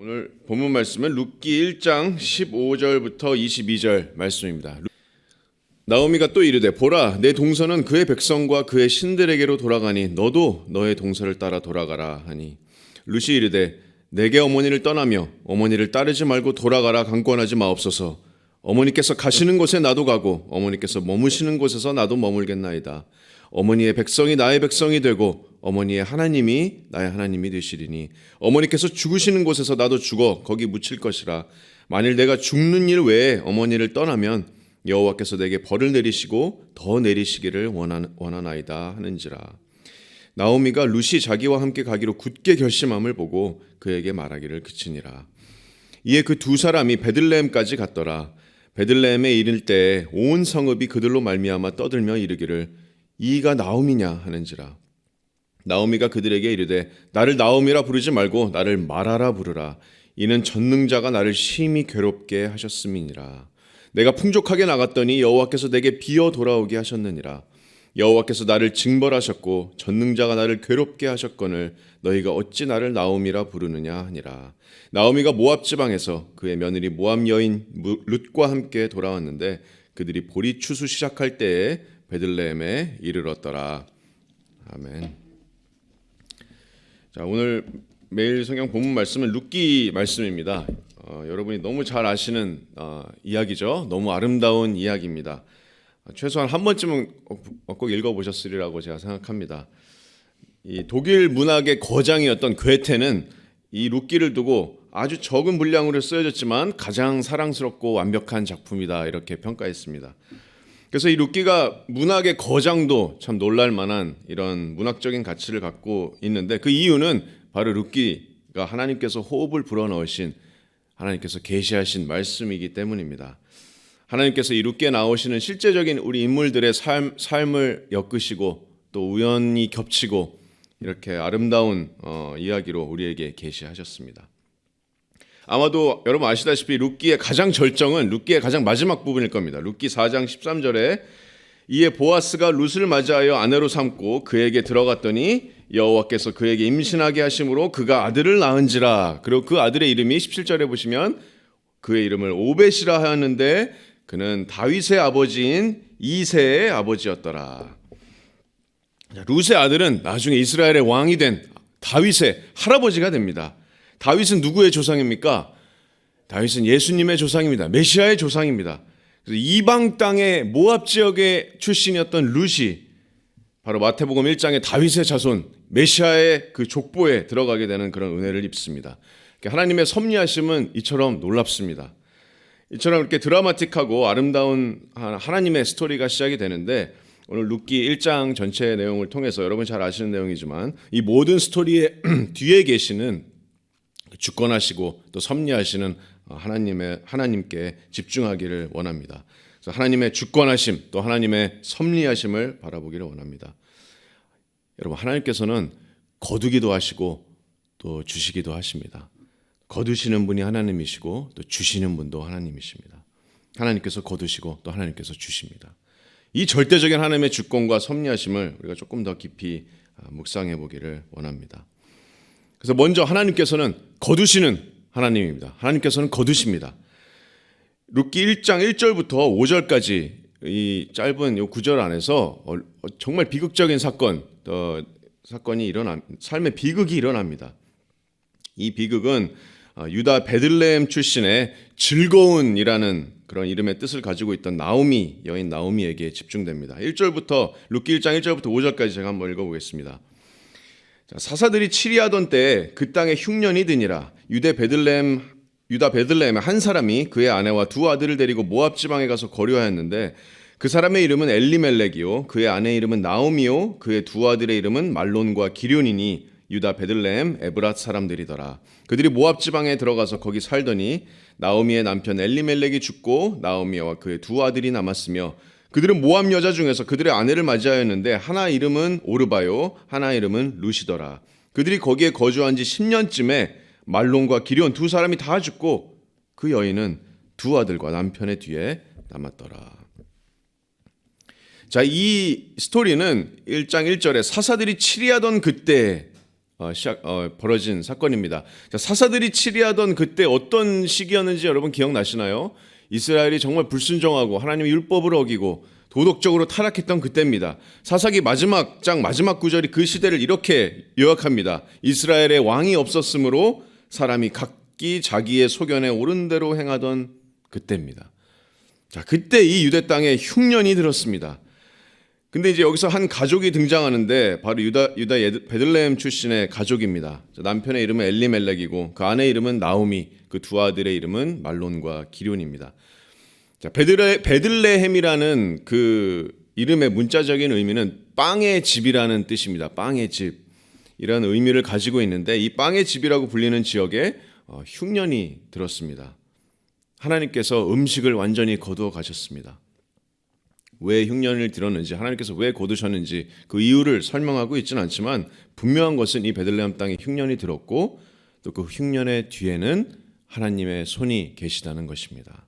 오늘 본문 말씀은 룻기 1장 15절부터 22절 말씀입니다. 나오미가 또 이르되 보라 내 동서는 그의 백성과 그의 신들에게로 돌아가니 너도 너의 동서를 따라 돌아가라 하니 룻이 이르되 내게 어머니를 떠나며 어머니를 따르지 말고 돌아가라 강권하지 마옵소서. 어머니께서 가시는 곳에 나도 가고 어머니께서 머무시는 곳에서 나도 머물겠나이다. 어머니의 백성이 나의 백성이 되고 어머니의 하나님이 나의 하나님이 되시리니 어머니께서 죽으시는 곳에서 나도 죽어 거기 묻힐 것이라. 만일 내가 죽는 일 외에 어머니를 떠나면 여호와께서 내게 벌을 내리시고 더 내리시기를 원하나이다 하는지라. 나오미가 룻이 자기와 함께 가기로 굳게 결심함을 보고 그에게 말하기를 그치니라. 이에 그 두 사람이 베들레헴까지 갔더라. 베들레헴에 이를 때 온 성읍이 그들로 말미암아 떠들며 이르기를 이가 나오미냐 하는지라. 나오미가 그들에게 이르되 나를 나오미라 부르지 말고 나를 마라라 부르라. 이는 전능자가 나를 심히 괴롭게 하셨음이니라. 내가 풍족하게 나갔더니 여호와께서 내게 비어 돌아오게 하셨느니라. 여호와께서 나를 징벌하셨고 전능자가 나를 괴롭게 하셨거늘 너희가 어찌 나를 나오미라 부르느냐 하니라. 나오미가 모압 지방에서 그의 며느리 모압 여인 룻과 함께 돌아왔는데 그들이 보리 추수 시작할 때에 베들레헴에 이르렀더라. 아멘. 자, 오늘 매일 성경 본문 말씀은 룻기 말씀입니다. 여러분이 너무 잘 아시는 이야기죠. 너무 아름다운 이야기입니다. 최소한 한 번쯤은 꼭 읽어보셨으리라고 제가 생각합니다. 이 독일 문학의 거장이었던 괴테는 이 룻기를 두고 아주 적은 분량으로 쓰여졌지만 가장 사랑스럽고 완벽한 작품이다 이렇게 평가했습니다. 그래서 이 룻기가 문학의 거장도 참 놀랄 만한 이런 문학적인 가치를 갖고 있는데 그 이유는 바로 룻기가 하나님께서 호흡을 불어넣으신 하나님께서 계시하신 말씀이기 때문입니다. 하나님께서 이 룻기에 나오시는 실제적인 우리 인물들의 삶을 엮으시고 또 우연히 겹치고 이렇게 아름다운 이야기로 우리에게 계시하셨습니다. 아마도 여러분 아시다시피 룻기의 가장 절정은 룻기의 가장 마지막 부분일 겁니다. 룻기 4장 13절에 이에 보아스가 룻을 맞이하여 아내로 삼고 그에게 들어갔더니 여호와께서 그에게 임신하게 하심으로 그가 아들을 낳은지라. 그리고 그 아들의 이름이 17절에 보시면 그의 이름을 오벳이라 하였는데 그는 다윗의 아버지인 이새의 아버지였더라. 룻의 아들은 나중에 이스라엘의 왕이 된 다윗의 할아버지가 됩니다. 다윗은 누구의 조상입니까? 다윗은 예수님의 조상입니다. 메시아의 조상입니다. 그래서 이방 땅의 모압 지역의 출신이었던 룻이 바로 마태복음 1장의 다윗의 자손 메시아의 그 족보에 들어가게 되는 그런 은혜를 입습니다. 하나님의 섭리하심은 이처럼 놀랍습니다. 이처럼 이렇게 드라마틱하고 아름다운 하나님의 스토리가 시작이 되는데 오늘 룻기 1장 전체의 내용을 통해서 여러분 잘 아시는 내용이지만 이 모든 스토리의 뒤에 계시는 주권하시고 또 섭리하시는 하나님께 집중하기를 원합니다. 그래서 하나님의 주권하심 또 하나님의 섭리하심을 바라보기를 원합니다. 여러분 하나님께서는 거두기도 하시고 또 주시기도 하십니다. 거두시는 분이 하나님이시고 또 주시는 분도 하나님이십니다. 하나님께서 거두시고 또 하나님께서 주십니다. 이 절대적인 하나님의 주권과 섭리하심을 우리가 조금 더 깊이 묵상해 보기를 원합니다. 그래서 먼저 하나님께서는 거두시는 하나님입니다. 하나님께서는 거두십니다. 룻기 1장 1절부터 5절까지 이 짧은 이 구절 안에서 정말 비극적인 사건이 삶의 비극이 일어납니다. 이 비극은 유다 베들레헴 출신의 즐거운이라는 그런 이름의 뜻을 가지고 있던 여인 나오미에게 집중됩니다. 1절부터 룻기 1장 1절부터 5절까지 제가 한번 읽어보겠습니다. 사사들이 치리하던 때에 그 땅에 흉년이 드니라. 유다 베들레헴의 한 사람이 그의 아내와 두 아들을 데리고 모압 지방에 가서 거류하였는데 그 사람의 이름은 엘리멜렉이요 그의 아내의 이름은 나오미요 그의 두 아들의 이름은 말론과 기럧이니 유다 베들레헴 에브랏 사람들이더라. 그들이 모압 지방에 들어가서 거기 살더니 나오미의 남편 엘리멜렉이 죽고 나오미와 그의 두 아들이 남았으며 그들은 모압 여자 중에서 그들의 아내를 맞이하였는데 하나 이름은 오르바요 하나 이름은 룻이더라. 그들이 거기에 거주한 지 10년쯤에 말론과 기럧 두 사람이 다 죽고 그 여인은 두 아들과 남편의 뒤에 남았더라. 자, 이 스토리는 1장 1절에 사사들이 치리하던 그때 벌어진 사건입니다. 자, 사사들이 치리하던 그때 어떤 시기였는지 여러분 기억나시나요? 이스라엘이 정말 불순종하고 하나님의 율법을 어기고 도덕적으로 타락했던 그때입니다. 사사기 마지막 장 마지막 구절이 그 시대를 이렇게 요약합니다. 이스라엘의 왕이 없었으므로 사람이 각기 자기의 소견에 옳은 대로 행하던 그때입니다. 자, 그때 이 유대 땅에 흉년이 들었습니다. 근데 이제 여기서 한 가족이 등장하는데 바로 유다 베들레헴 출신의 가족입니다. 남편의 이름은 엘리멜렉이고 그 아내 이름은 나오미, 그 두 아들의 이름은 말론과 기럧입니다. 자, 베들레헴이라는 그 이름의 문자적인 의미는 빵의 집이라는 뜻입니다. 빵의 집이라는 의미를 가지고 있는데 이 빵의 집이라고 불리는 지역에 흉년이 들었습니다. 하나님께서 음식을 완전히 거두어 가셨습니다. 왜 흉년을 들었는지, 하나님께서 왜 거두셨는지 그 이유를 설명하고 있지는 않지만 분명한 것은 이 베들레헴 땅에 흉년이 들었고 또 그 흉년의 뒤에는 하나님의 손이 계시다는 것입니다.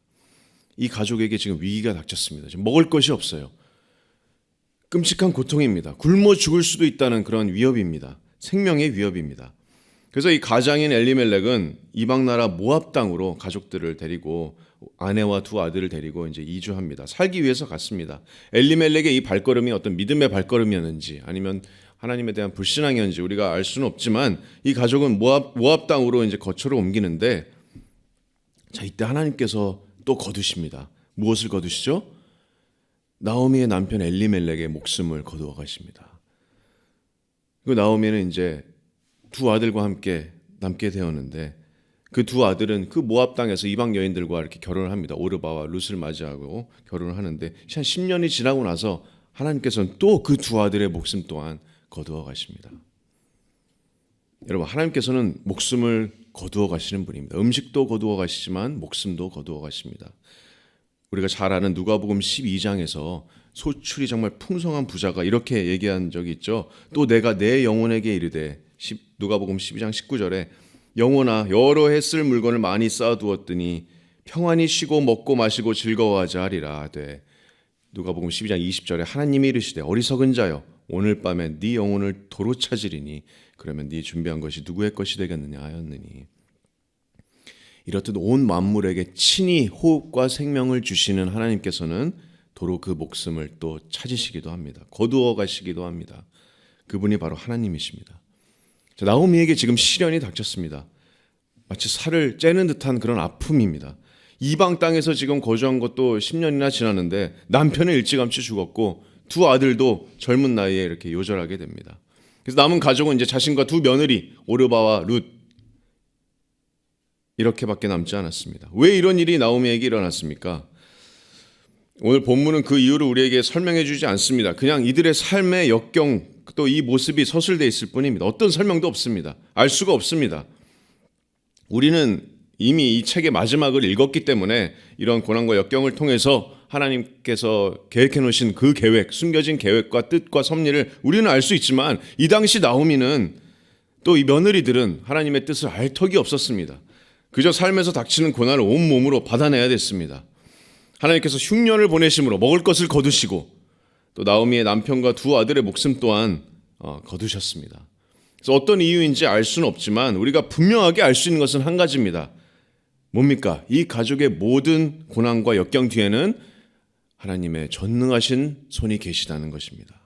이 가족에게 지금 위기가 닥쳤습니다. 지금 먹을 것이 없어요. 끔찍한 고통입니다. 굶어 죽을 수도 있다는 그런 위협입니다. 생명의 위협입니다. 그래서 이 가장인 엘리멜렉은 이방 나라 모압 땅으로 가족들을 데리고 아내와 두 아들을 데리고 이제 이주합니다. 살기 위해서 갔습니다. 엘리멜렉의 이 발걸음이 어떤 믿음의 발걸음이었는지 아니면 하나님에 대한 불신앙이었는지 우리가 알 수는 없지만 이 가족은 모압 땅으로 이제 거처를 옮기는데 자, 이때 하나님께서 또 거두십니다. 무엇을 거두시죠? 나오미의 남편 엘리멜렉의 목숨을 거두어 가십니다. 그 나오미는 이제 두 아들과 함께 남게 되었는데 그 두 아들은 그 모압 땅에서 이방 여인들과 이렇게 결혼을 합니다. 오르바와 룻을 맞이하고 결혼을 하는데 한 10년이 지나고 나서 하나님께서는 또 그 두 아들의 목숨 또한 거두어 가십니다. 여러분, 하나님께서는 목숨을 거두어 가시는 분입니다. 음식도 거두어 가시지만 목숨도 거두어 가십니다. 우리가 잘 아는 누가복음 12장에서 소출이 정말 풍성한 부자가 이렇게 얘기한 적이 있죠. 또 내가 내 영혼에게 이르되, 누가복음 12장 19절에 영혼아 여러 해 쓸 물건을 많이 쌓아두었더니 평안히 쉬고 먹고 마시고 즐거워하자 하리라 하되, 누가복음 12장 20절에 하나님이 이르시되 어리석은 자여 오늘 밤에 네 영혼을 도로 찾으리니 그러면 네 준비한 것이 누구의 것이 되겠느냐 하였느니. 이렇듯 온 만물에게 친히 호흡과 생명을 주시는 하나님께서는 도로 그 목숨을 또 찾으시기도 합니다. 거두어 가시기도 합니다. 그분이 바로 하나님이십니다. 자, 나오미에게 지금 시련이 닥쳤습니다. 마치 살을 째는 듯한 그런 아픔입니다. 이방 땅에서 지금 거주한 것도 10년이나 지났는데 남편은 일찌감치 죽었고 두 아들도 젊은 나이에 이렇게 요절하게 됩니다. 그래서 남은 가족은 이제 자신과 두 며느리 오르바와 룻 이렇게밖에 남지 않았습니다. 왜 이런 일이 나오미에게 일어났습니까? 오늘 본문은 그 이유를 우리에게 설명해 주지 않습니다. 그냥 이들의 삶의 역경 또 이 모습이 서술되어 있을 뿐입니다. 어떤 설명도 없습니다. 알 수가 없습니다. 우리는 이미 이 책의 마지막을 읽었기 때문에 이런 고난과 역경을 통해서 하나님께서 계획해 놓으신 그 계획, 숨겨진 계획과 뜻과 섭리를 우리는 알 수 있지만 이 당시 나오미는 또 이 며느리들은 하나님의 뜻을 알 턱이 없었습니다. 그저 삶에서 닥치는 고난을 온몸으로 받아내야 됐습니다. 하나님께서 흉년을 보내심으로 먹을 것을 거두시고 또 나오미의 남편과 두 아들의 목숨 또한 거두셨습니다. 그래서 어떤 이유인지 알 수는 없지만 우리가 분명하게 알 수 있는 것은 한 가지입니다. 뭡니까? 이 가족의 모든 고난과 역경 뒤에는 하나님의 전능하신 손이 계시다는 것입니다.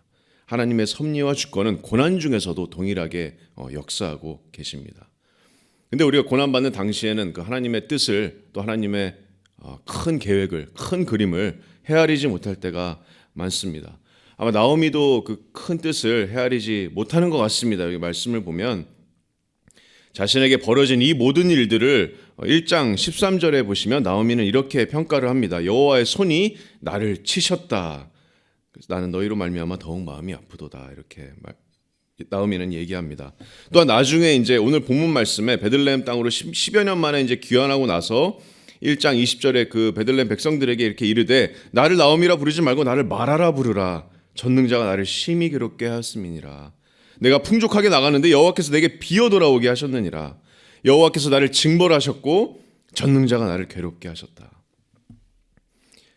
하나님의 섭리와 주권은 고난 중에서도 동일하게 역사하고 계십니다. 근데 우리가 고난받는 당시에는 그 하나님의 뜻을 또 하나님의 큰 계획을, 큰 그림을 헤아리지 못할 때가 많습니다. 아마 나오미도 그 큰 뜻을 헤아리지 못하는 것 같습니다. 여기 말씀을 보면 자신에게 벌어진 이 모든 일들을 1장 13절에 보시면 나오미는 이렇게 평가를 합니다. 여호와의 손이 나를 치셨다. 그래서 나는 너희로 말미암아 더욱 마음이 아프도다. 이렇게 나오미는 얘기합니다. 또한 나중에 이제 오늘 본문 말씀에 베들레헴 땅으로 10여 년 만에 이제 귀환하고 나서 1장 20절에 그 베들레헴 백성들에게 이렇게 이르되 나를 나오미라 부르지 말고 나를 마라라 부르라. 전능자가 나를 심히 괴롭게 하였음이니라. 내가 풍족하게 나가는데 여호와께서 내게 비어 돌아오게 하셨느니라. 여호와께서 나를 징벌하셨고 전능자가 나를 괴롭게 하셨다.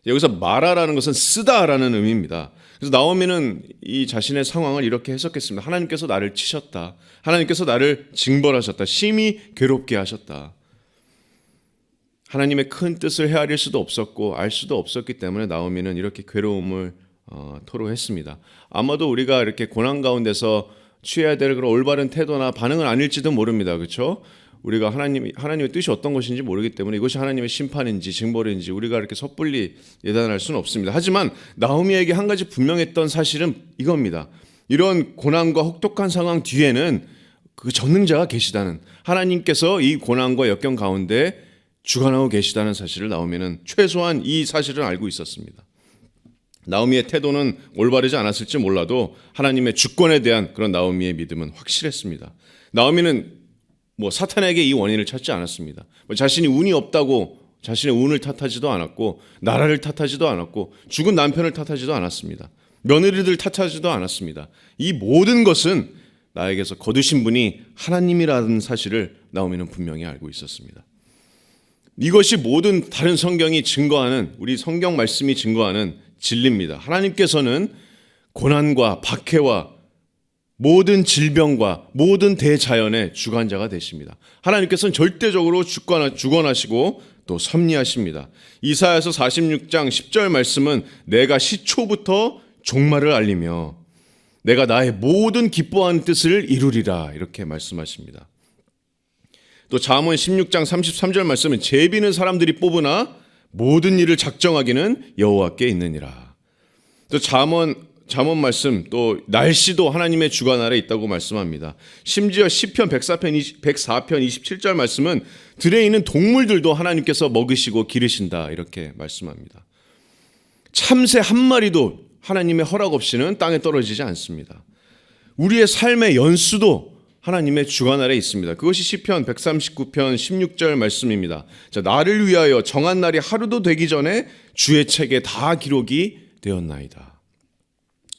여기서 마라라는 것은 쓰다라는 의미입니다. 그래서 나오미는 이 자신의 상황을 이렇게 해석했습니다. 하나님께서 나를 치셨다. 하나님께서 나를 징벌하셨다. 심히 괴롭게 하셨다. 하나님의 큰 뜻을 헤아릴 수도 없었고 알 수도 없었기 때문에 나오미는 이렇게 괴로움을 토로했습니다. 아마도 우리가 이렇게 고난 가운데서 취해야 될 그런 올바른 태도나 반응은 아닐지도 모릅니다. 그렇죠? 우리가 하나님의 뜻이 어떤 것인지 모르기 때문에 이것이 하나님의 심판인지 징벌인지 우리가 이렇게 섣불리 예단할 수는 없습니다. 하지만 나오미에게 한 가지 분명했던 사실은 이겁니다. 이런 고난과 혹독한 상황 뒤에는 그 전능자가 계시다는, 하나님께서 이 고난과 역경 가운데 주관하고 계시다는 사실을 나오미는 최소한 이 사실을 알고 있었습니다. 나오미의 태도는 올바르지 않았을지 몰라도 하나님의 주권에 대한 그런 나오미의 믿음은 확실했습니다. 나오미는 사탄에게 이 원인을 찾지 않았습니다. 자신이 운이 없다고 자신의 운을 탓하지도 않았고 나라를 탓하지도 않았고 죽은 남편을 탓하지도 않았습니다. 며느리들 탓하지도 않았습니다. 이 모든 것은 나에게서 거두신 분이 하나님이라는 사실을 나오미는 분명히 알고 있었습니다. 이것이 모든 다른 성경이 증거하는, 우리 성경 말씀이 증거하는 진리입니다. 하나님께서는 고난과 박해와 모든 질병과 모든 대자연의 주관자가 되십니다. 하나님께서는 절대적으로 주권하시고 또 섭리하십니다. 이사야서 46장 10절 말씀은 내가 시초부터 종말을 알리며 내가 나의 모든 기뻐하는 뜻을 이루리라 이렇게 말씀하십니다. 또 잠언 16장 33절 말씀은 제비는 사람들이 뽑으나 모든 일을 작정하기는 여호와께 있느니라. 또 잠언 말씀, 또 날씨도 하나님의 주관 아래 있다고 말씀합니다. 심지어 시편 104편 27절 말씀은 들에 있는 동물들도 하나님께서 먹으시고 기르신다 이렇게 말씀합니다. 참새 한 마리도 하나님의 허락 없이는 땅에 떨어지지 않습니다. 우리의 삶의 연수도 하나님의 주관 아래 있습니다. 그것이 시편 139편 16절 말씀입니다. 자, 나를 위하여 정한 날이 하루도 되기 전에 주의 책에 다 기록이 되었나이다.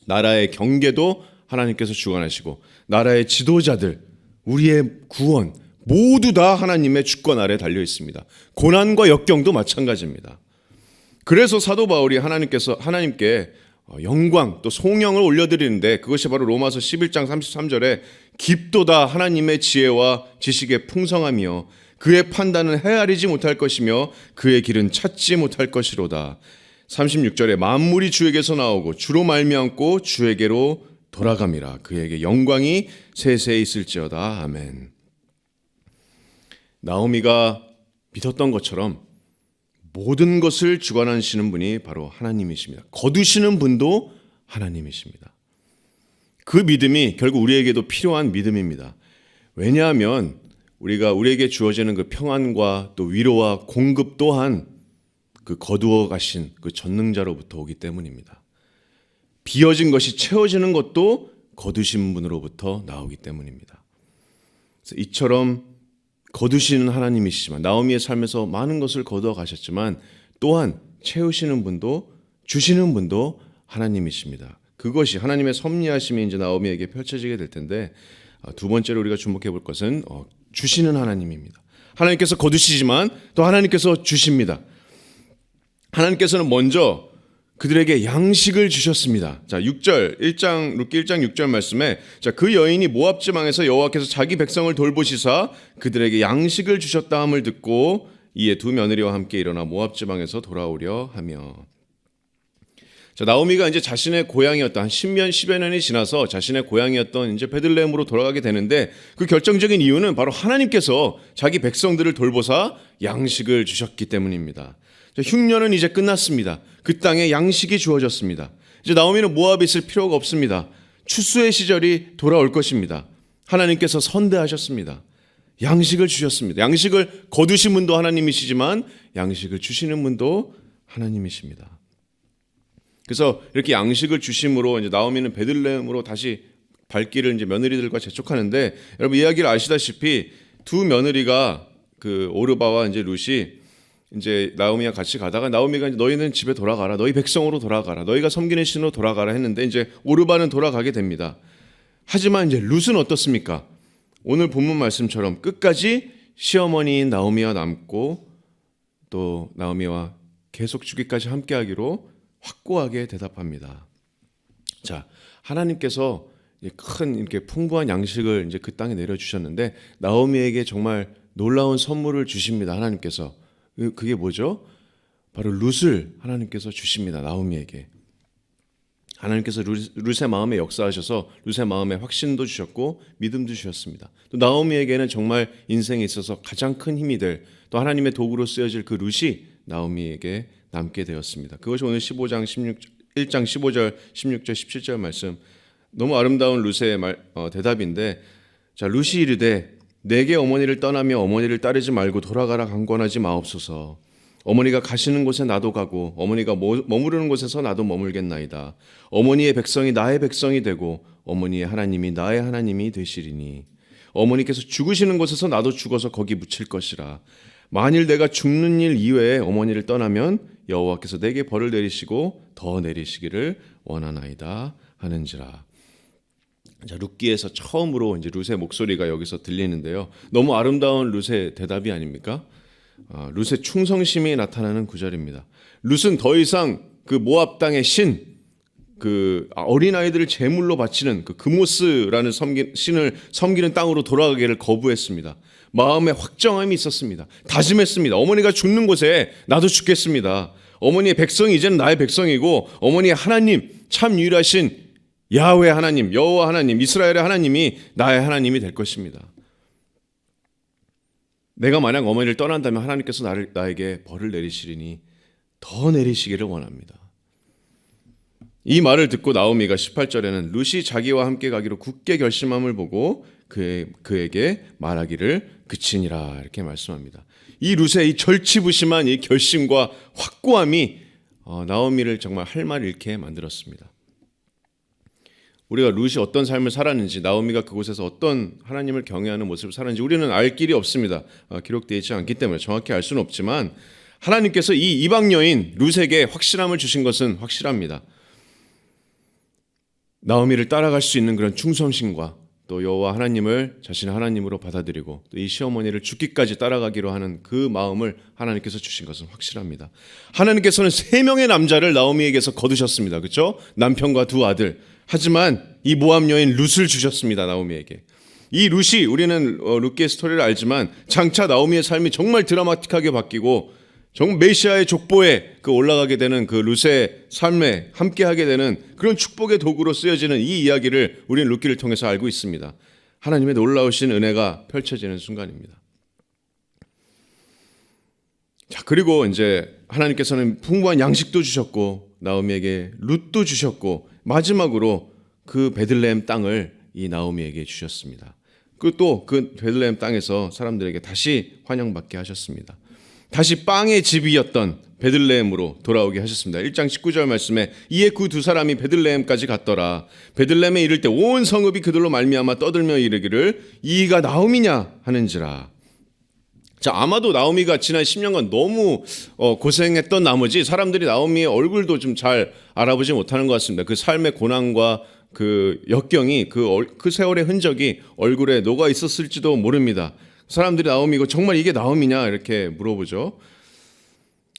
나라의 경계도 하나님께서 주관하시고 나라의 지도자들, 우리의 구원 모두 다 하나님의 주권 아래 달려 있습니다. 고난과 역경도 마찬가지입니다. 그래서 사도 바울이 하나님께 영광 또 송영을 올려드리는데 그것이 바로 로마서 11장 33절에 깊도다 하나님의 지혜와 지식의 풍성함이요 그의 판단은 헤아리지 못할 것이며 그의 길은 찾지 못할 것이로다. 36절에 만물이 주에게서 나오고 주로 말미암고 주에게로 돌아감이라. 그에게 영광이 세세에 있을지어다. 아멘. 나오미가 믿었던 것처럼 모든 것을 주관하시는 분이 바로 하나님이십니다. 거두시는 분도 하나님이십니다. 그 믿음이 결국 우리에게도 필요한 믿음입니다. 왜냐하면 우리에게 주어지는 그 평안과 또 위로와 공급 또한 그 거두어 가신 그 전능자로부터 오기 때문입니다. 비어진 것이 채워지는 것도 거두신 분으로부터 나오기 때문입니다. 그래서 이처럼 거두시는 하나님이시지만 나오미의 삶에서 많은 것을 거두어 가셨지만 또한 채우시는 분도 주시는 분도 하나님이십니다. 그것이 하나님의 섭리하심이 이제 나오미에게 펼쳐지게 될 텐데 두 번째로 우리가 주목해 볼 것은 주시는 하나님입니다. 하나님께서 거두시지만 또 하나님께서 주십니다. 하나님께서는 먼저 그들에게 양식을 주셨습니다. 자, 6절, 룻기 1장 6절 말씀에 그 여인이 모압 지방에서 여호와께서 자기 백성을 돌보시사 그들에게 양식을 주셨다 함을 듣고 이에 두 며느리와 함께 일어나 모압 지방에서 돌아오려 하며. 자, 나오미가 이제 자신의 고향이었던 한 10여 년이 지나서 자신의 고향이었던 이제 베들레헴으로 돌아가게 되는데 그 결정적인 이유는 바로 하나님께서 자기 백성들을 돌보사 양식을 주셨기 때문입니다. 흉년은 이제 끝났습니다. 그 땅에 양식이 주어졌습니다. 이제 나오미는 모압에 있을 필요가 없습니다. 추수의 시절이 돌아올 것입니다. 하나님께서 선대하셨습니다. 양식을 주셨습니다. 양식을 거두신 분도 하나님이시지만 양식을 주시는 분도 하나님이십니다. 그래서 이렇게 양식을 주심으로 이제 나오미는 베들레헴으로 다시 발길을 이제 며느리들과 재촉하는데 여러분 이야기를 아시다시피 두 며느리가 그 오르바와 이제 룻이 이제 나오미와 같이 가다가 나오미가 이제 너희는 집에 돌아가라, 너희 백성으로 돌아가라, 너희가 섬기는 신으로 돌아가라 했는데 이제 오르바는 돌아가게 됩니다. 하지만 이제 룻은 어떻습니까? 오늘 본문 말씀처럼 끝까지 시어머니인 나오미와 남고 또 나오미와 계속 죽기까지 함께하기로 확고하게 대답합니다. 자, 하나님께서 큰 이렇게 풍부한 양식을 이제 그 땅에 내려 주셨는데 나오미에게 정말 놀라운 선물을 주십니다. 하나님께서. 그게 뭐죠? 바로 룻을 하나님께서 주십니다. 나오미에게. 하나님께서 룻의 마음에 역사하셔서 룻의 마음에 확신도 주셨고 믿음도 주셨습니다. 또 나오미에게는 정말 인생에 있어서 가장 큰 힘이 될 또 하나님의 도구로 쓰여질 그 룻이 나오미에게 남게 되었습니다. 그것이 오늘 1장 15절, 16절, 17절 말씀, 너무 아름다운 룻의 대답인데, 자, 룻이 이르되 내게 어머니를 떠나며 어머니를 따르지 말고 돌아가라 강권하지 마옵소서. 어머니가 가시는 곳에 나도 가고 어머니가 머무르는 곳에서 나도 머물겠나이다. 어머니의 백성이 나의 백성이 되고 어머니의 하나님이 나의 하나님이 되시리니 어머니께서 죽으시는 곳에서 나도 죽어서 거기 묻힐 것이라. 만일 내가 죽는 일 이외에 어머니를 떠나면 여호와께서 내게 벌을 내리시고 더 내리시기를 원하나이다 하는지라. 자, 룻기에서 처음으로 이제 룻의 목소리가 여기서 들리는데요. 너무 아름다운 룻의 대답이 아닙니까? 룻의 충성심이 나타나는 구절입니다. 룻은 더 이상 그 모압 땅의 신, 그 어린 아이들을 제물로 바치는 그 그모스라는 신을 섬기는 땅으로 돌아가기를 거부했습니다. 마음에 확정함이 있었습니다. 다짐했습니다. 어머니가 죽는 곳에 나도 죽겠습니다. 어머니의 백성이 이제는 나의 백성이고 어머니의 하나님, 참 유일하신 야훼 하나님, 여호와 하나님, 이스라엘의 하나님이 나의 하나님이 될 것입니다. 내가 만약 어머니를 떠난다면 하나님께서 나에게 벌을 내리시리니 더 내리시기를 원합니다. 이 말을 듣고 나오미가 18절에는 룻이 자기와 함께 가기로 굳게 결심함을 보고 그에게 말하기를 그치니라 이렇게 말씀합니다. 이 룻의 이 절치부심한 이 결심과 확고함이 나오미를 정말 할 말 잃게 만들었습니다. 우리가 룻이 어떤 삶을 살았는지, 나오미가 그곳에서 어떤 하나님을 경외하는 모습을 살았는지 우리는 알 길이 없습니다. 기록되어 있지 않기 때문에 정확히 알 수는 없지만 하나님께서 이 이방 여인 룻에게 확실함을 주신 것은 확실합니다. 나오미를 따라갈 수 있는 그런 충성심과 또 여호와 하나님을 자신의 하나님으로 받아들이고 또 이 시어머니를 죽기까지 따라가기로 하는 그 마음을 하나님께서 주신 것은 확실합니다. 하나님께서는 3명의 남자를 나오미에게서 거두셨습니다. 그렇죠? 남편과 2 아들. 하지만 이 모압 여인 룻을 주셨습니다. 나오미에게. 이 룻이 우리는 룻기의 스토리를 알지만 장차 나오미의 삶이 정말 드라마틱하게 바뀌고 정말 메시아의 족보에 올라가게 되는 그 룻의 삶에 함께하게 되는 그런 축복의 도구로 쓰여지는 이 이야기를 우리는 룻기를 통해서 알고 있습니다. 하나님의 놀라우신 은혜가 펼쳐지는 순간입니다. 자, 그리고 이제 하나님께서는 풍부한 양식도 주셨고 나오미에게 룻도 주셨고 마지막으로 그 베들레헴 땅을 이 나오미에게 주셨습니다. 그 베들레헴 땅에서 사람들에게 다시 환영받게 하셨습니다. 다시 빵의 집이었던 베들레헴으로 돌아오게 하셨습니다. 1장 19절 말씀에 이에 그 2 사람이 베들레헴까지 갔더라. 베들레헴에 이를 때 온 성읍이 그들로 말미암아 떠들며 이르기를 이가 나오미냐 하는지라. 자, 아마도 나오미가 지난 10년간 너무 고생했던 나머지 사람들이 나오미의 얼굴도 좀 잘 알아보지 못하는 것 같습니다. 그 삶의 고난과 그 역경이 그 세월의 흔적이 얼굴에 녹아 있었을지도 모릅니다. 사람들이 나오미고 정말 이게 나오미냐 이렇게 물어보죠.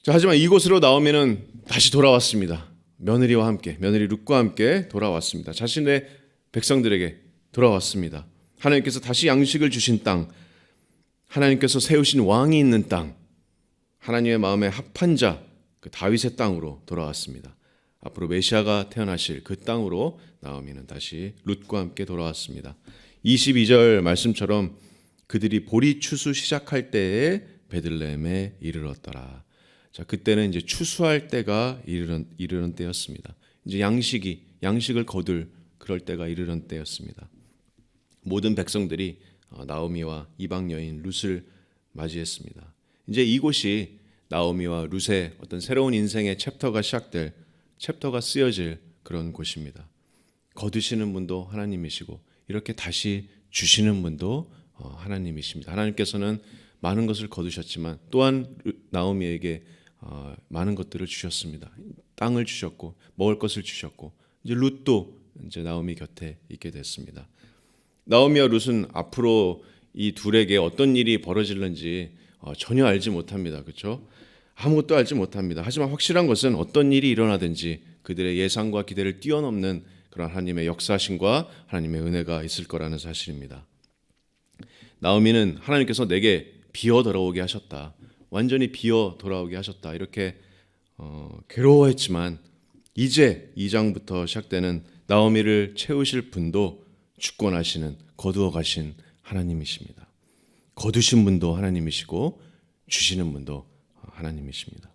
자, 하지만 이곳으로 나오미는 다시 돌아왔습니다. 며느리와 함께, 며느리 룻과 함께 돌아왔습니다. 자신의 백성들에게 돌아왔습니다. 하나님께서 다시 양식을 주신 땅, 하나님께서 세우신 왕이 있는 땅, 하나님의 마음에 합한 자, 그 다윗의 땅으로 돌아왔습니다. 앞으로 메시아가 태어나실 그 땅으로 나오미는 다시 룻과 함께 돌아왔습니다. 22절 말씀처럼 그들이 보리 추수 시작할 때에 베들레헴에 이르렀더라. 자, 그때는 이제 추수할 때가 이르는 때였습니다. 이제 양식을 거둘 그럴 때가 이르는 때였습니다. 모든 백성들이 나오미와 이방 여인 룻을 맞이했습니다. 이제 이곳이 나오미와 룻의 어떤 새로운 인생의 챕터가 쓰여질 그런 곳입니다. 거두시는 분도 하나님이시고 이렇게 다시 주시는 분도 하나님이십니다. 하나님께서는 많은 것을 거두셨지만 또한 나오미에게 많은 것들을 주셨습니다. 땅을 주셨고 먹을 것을 주셨고 이제 룻도 이제 나오미 곁에 있게 됐습니다. 나오미와 룻은 앞으로 이 둘에게 어떤 일이 벌어질는지 전혀 알지 못합니다. 그렇죠? 아무것도 알지 못합니다. 하지만 확실한 것은 어떤 일이 일어나든지 그들의 예상과 기대를 뛰어넘는 그런 하나님의 역사하심과 하나님의 은혜가 있을 거라는 사실입니다. 나오미는 하나님께서 내게 비어 돌아오게 하셨다, 완전히 비어 돌아오게 하셨다, 이렇게 괴로워했지만 이제 2장부터 시작되는 나오미를 채우실 분도 주권하시는, 거두어 가신 하나님이십니다. 거두신 분도 하나님이시고 주시는 분도 하나님이십니다.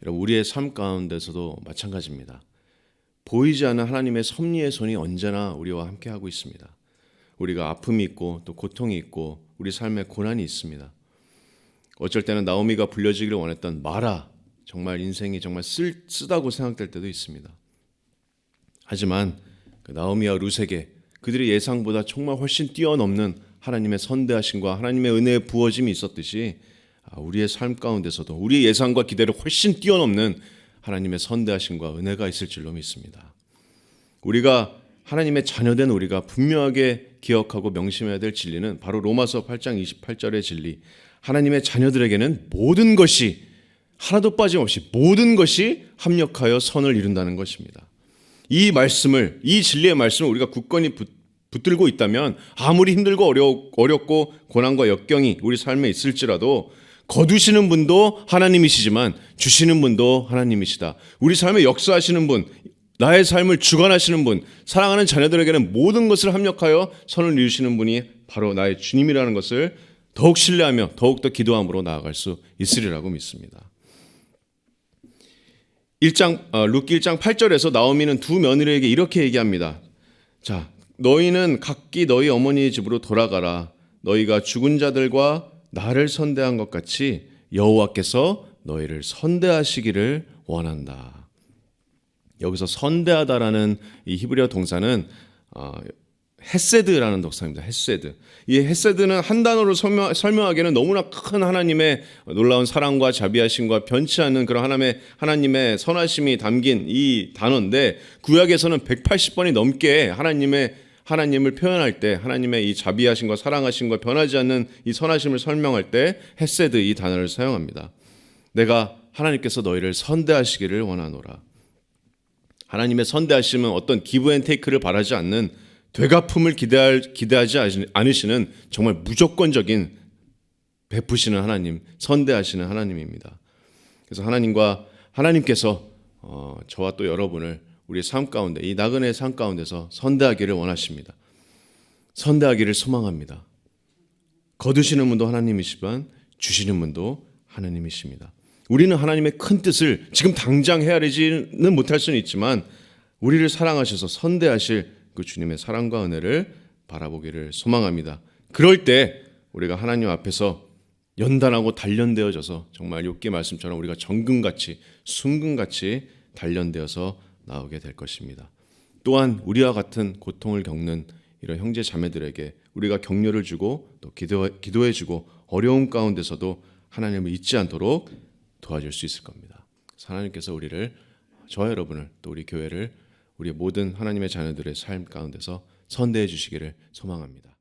여러분, 우리의 삶 가운데서도 마찬가지입니다. 보이지 않는 하나님의 섭리의 손이 언제나 우리와 함께하고 있습니다. 우리가 아픔이 있고 또 고통이 있고 우리 삶에 고난이 있습니다. 어쩔 때는 나오미가 불려지기를 원했던 마라, 정말 인생이 정말 쓰다고 생각될 때도 있습니다. 하지만 그 나오미와 룻에게 그들의 예상보다 정말 훨씬 뛰어넘는 하나님의 선대하심과 하나님의 은혜의 부어짐이 있었듯이 우리의 삶 가운데서도 우리의 예상과 기대를 훨씬 뛰어넘는 하나님의 선대하심과 은혜가 있을 줄로 믿습니다. 우리가 하나님의 자녀된 우리가 분명하게 기억하고 명심해야 될 진리는 바로 로마서 8장 28절의 진리, 하나님의 자녀들에게는 모든 것이 하나도 빠짐없이 모든 것이 합력하여 선을 이룬다는 것입니다. 이 말씀을, 이 진리의 말씀을 우리가 굳건히 붙들고 있다면 아무리 힘들고 어렵고 고난과 역경이 우리 삶에 있을지라도 거두시는 분도 하나님이시지만 주시는 분도 하나님이시다. 우리 삶에 역사하시는 분, 나의 삶을 주관하시는 분, 사랑하는 자녀들에게는 모든 것을 합력하여 선을 이루시는 분이 바로 나의 주님이라는 것을 더욱 신뢰하며 더욱더 기도함으로 나아갈 수 있으리라고 믿습니다. 룻기 1장 8절에서 나오미는 두 며느리에게 이렇게 얘기합니다. 자, 너희는 각기 너희 어머니의 집으로 돌아가라. 너희가 죽은 자들과 나를 선대한 것 같이 여호와께서 너희를 선대하시기를 원한다. 여기서 선대하다라는 이 히브리어 동사는 헤세드라는 동사입니다. 헤세드. 이 헤세드는 한 단어로 설명하기에는 너무나 큰 하나님의 놀라운 사랑과 자비하심과 변치 않는 그런 하나님의 선하심이 담긴 이 단어인데, 구약에서는 180번이 넘게 하나님을 표현할 때, 하나님의 이 자비하심과 사랑하심과 변하지 않는 이 선하심을 설명할 때 헤세드, 이 단어를 사용합니다. 내가 하나님께서 너희를 선대하시기를 원하노라. 하나님의 선대하심은 어떤 기브 앤 테이크를 바라지 않는, 되갚음을 기대하지 않으시는 정말 무조건적인 베푸시는 하나님, 선대하시는 하나님입니다. 그래서 하나님께서 저와 또 여러분을 우리의 삶 가운데, 이 나그네의 삶 가운데서 선대하기를 원하십니다. 선대하기를 소망합니다. 거두시는 분도 하나님이시지만 주시는 분도 하나님이십니다. 우리는 하나님의 큰 뜻을 지금 당장 헤아리지는 못할 수는 있지만 우리를 사랑하셔서 선대하실 그 주님의 사랑과 은혜를 바라보기를 소망합니다. 그럴 때 우리가 하나님 앞에서 연단하고 단련되어져서 정말 욥기 말씀처럼 우리가 정금같이 순금같이 단련되어서 나오게 될 것입니다. 또한 우리와 같은 고통을 겪는 이런 형제 자매들에게 우리가 격려를 주고 또 기도해주고 어려움 가운데서도 하나님을 잊지 않도록 도와줄 수 있을 겁니다. 하나님께서 저와 여러분을, 또 우리 교회를, 우리 모든 하나님의 자녀들의 삶 가운데서 선대해 주시기를 소망합니다.